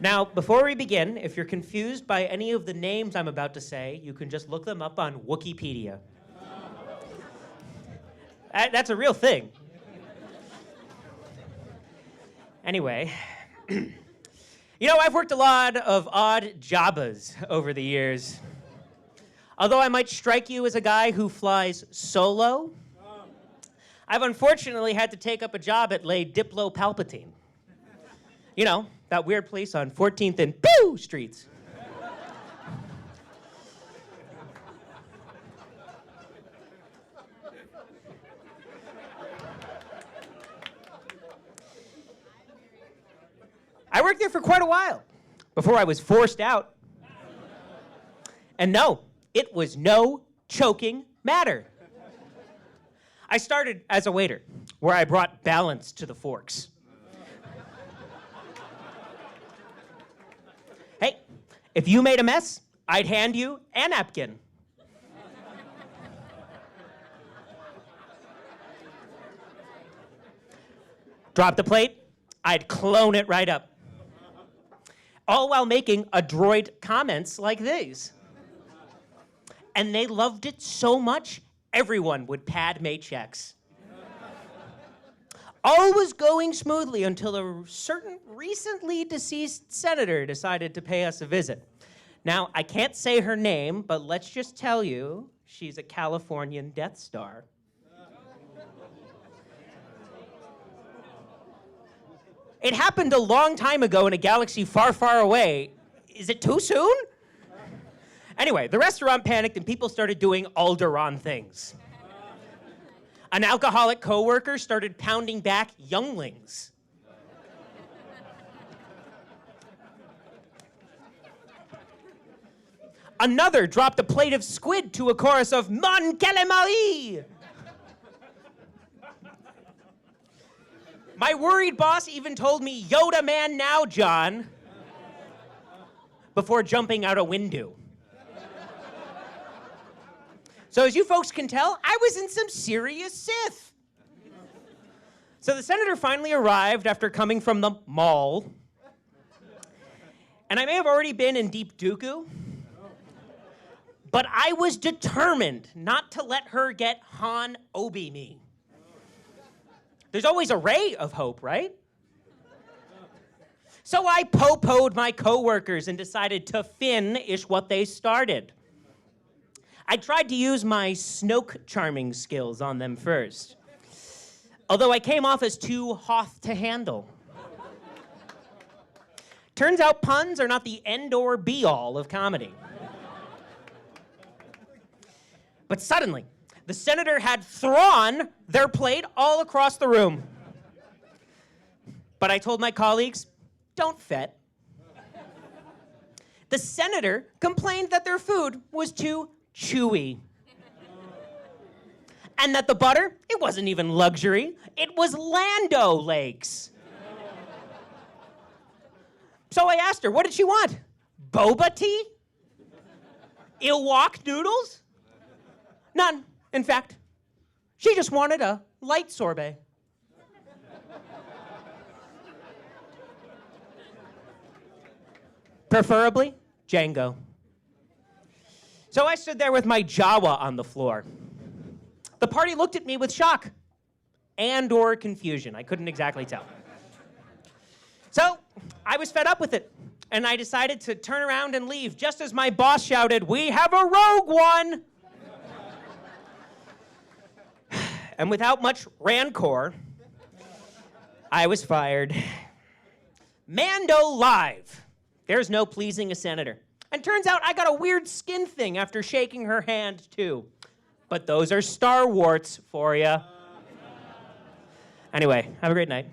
Now, before we begin, if you're confused by any of the names I'm about to say, you can just look them up on Wikipedia. That's a real thing. Anyway, I've worked a lot of odd jobbas over the years. Although I might strike you as a guy who flies solo, I've unfortunately had to take up a job at Le Diplo Palpatine. That weird place on 14th and Pew Streets. I worked there for quite a while before I was forced out. And no, it was no choking matter. I started as a waiter, where I brought balance to the forks. Hey, if you made a mess, I'd hand you a napkin. Drop the plate, I'd clone it right up. All while making adroit comments like these. And they loved it so much, everyone would pad me checks. All was going smoothly until a certain recently deceased senator decided to pay us a visit. Now, I can't say her name, but let's just tell you, she's a Californian Death Star. It happened a long time ago in a galaxy far, far away. Is it too soon? Anyway, the restaurant panicked and people started doing Alderaan things. An alcoholic coworker started pounding back younglings. Another dropped a plate of squid to a chorus of Mon calamari! My worried boss even told me, Yoda man now, John, before jumping out a window. So as you folks can tell, I was in some serious Sith. So the senator finally arrived after coming from the mall. And I may have already been in deep dooku, but I was determined not to let her get Han Obi me. There's always a ray of hope, right? So I po-po'd my coworkers and decided to finish what they started. I tried to use my Snoke charming skills on them first, although I came off as too hoth to handle. Turns out puns are not the end or be-all of comedy. But suddenly, the senator had thrown their plate all across the room. But I told my colleagues, don't fret. The senator complained that their food was too chewy. And that the butter, it wasn't even luxury, it was Lando Lakes. So I asked her, what did she want? Boba tea? Ilwok noodles? None, in fact. She just wanted a light sorbet. Preferably Django. So I stood there with my Jawa on the floor. The party looked at me with shock and or confusion. I couldn't exactly tell. So I was fed up with it, and I decided to turn around and leave just as my boss shouted, "We have a rogue one!" And without much rancor, I was fired. Mando live. There's no pleasing a senator. And turns out I got a weird skin thing after shaking her hand, too. But those are Star Warts for you. Anyway, have a great night.